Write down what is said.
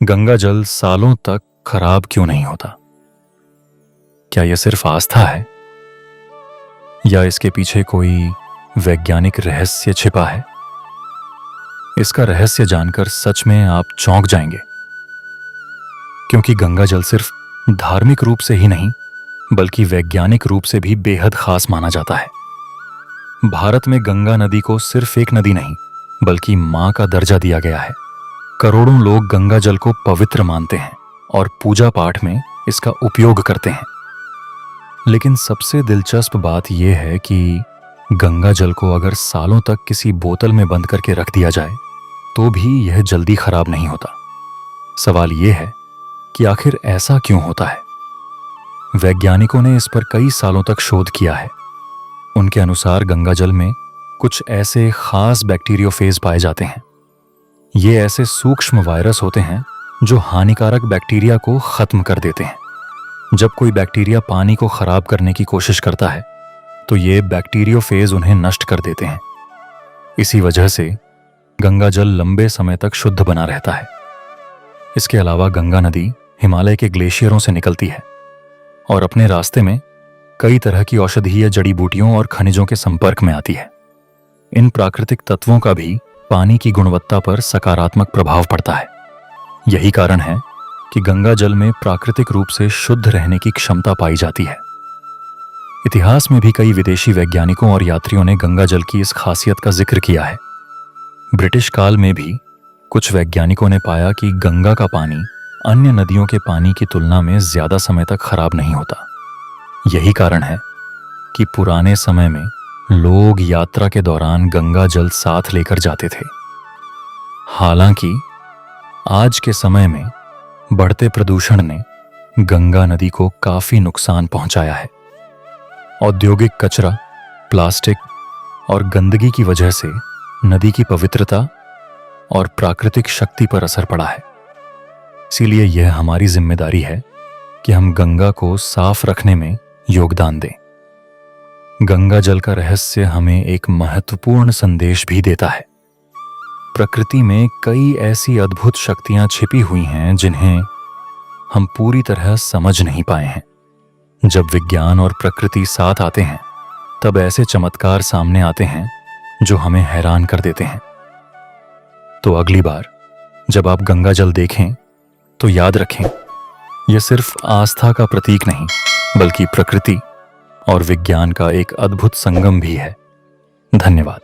गंगा जल सालों तक खराब क्यों नहीं होता? क्या यह सिर्फ आस्था है या इसके पीछे कोई वैज्ञानिक रहस्य छिपा है? इसका रहस्य जानकर सच में आप चौंक जाएंगे, क्योंकि गंगा जल सिर्फ धार्मिक रूप से ही नहीं बल्कि वैज्ञानिक रूप से भी बेहद खास माना जाता है। भारत में गंगा नदी को सिर्फ एक नदी नहीं बल्कि मां का दर्जा दिया गया है। करोड़ों लोग गंगा जल को पवित्र मानते हैं और पूजा पाठ में इसका उपयोग करते हैं। लेकिन सबसे दिलचस्प बात यह है कि गंगा जल को अगर सालों तक किसी बोतल में बंद करके रख दिया जाए तो भी यह जल्दी खराब नहीं होता। सवाल यह है कि आखिर ऐसा क्यों होता है? वैज्ञानिकों ने इस पर कई सालों तक शोध किया है। उनके अनुसार गंगा जल में कुछ ऐसे खास बैक्टीरियोफेज पाए जाते हैं। ये ऐसे सूक्ष्म वायरस होते हैं जो हानिकारक बैक्टीरिया को खत्म कर देते हैं। जब कोई बैक्टीरिया पानी को खराब करने की कोशिश करता है तो ये बैक्टीरियोफेज उन्हें नष्ट कर देते हैं। इसी वजह से गंगा जल लंबे समय तक शुद्ध बना रहता है। इसके अलावा गंगा नदी हिमालय के ग्लेशियरों से निकलती है और अपने रास्ते में कई तरह की औषधीय जड़ी बूटियों और खनिजों के संपर्क में आती है। इन प्राकृतिक तत्वों का भी पानी की गुणवत्ता पर सकारात्मक प्रभाव पड़ता है। यही कारण है कि गंगा जल में प्राकृतिक रूप से शुद्ध रहने की क्षमता पाई जाती है। इतिहास में भी कई विदेशी वैज्ञानिकों और यात्रियों ने गंगा जल की इस खासियत का जिक्र किया है। ब्रिटिश काल में भी कुछ वैज्ञानिकों ने पाया कि गंगा का पानी अन्य नदियों के पानी की तुलना में ज्यादा समय तक खराब नहीं होता। यही कारण है कि पुराने समय में लोग यात्रा के दौरान गंगा जल साथ लेकर जाते थे। हालांकि आज के समय में बढ़ते प्रदूषण ने गंगा नदी को काफी नुकसान पहुंचाया है। औद्योगिक कचरा, प्लास्टिक और गंदगी की वजह से नदी की पवित्रता और प्राकृतिक शक्ति पर असर पड़ा है। इसीलिए यह हमारी जिम्मेदारी है कि हम गंगा को साफ रखने में योगदान दें। गंगा जल का रहस्य हमें एक महत्वपूर्ण संदेश भी देता है। प्रकृति में कई ऐसी अद्भुत शक्तियां छिपी हुई हैं जिन्हें हम पूरी तरह समझ नहीं पाए हैं। जब विज्ञान और प्रकृति साथ आते हैं तब ऐसे चमत्कार सामने आते हैं जो हमें हैरान कर देते हैं। तो अगली बार जब आप गंगा जल देखें तो याद रखें, यह सिर्फ आस्था का प्रतीक नहीं बल्कि प्रकृति और विज्ञान का एक अद्भुत संगम भी है। धन्यवाद।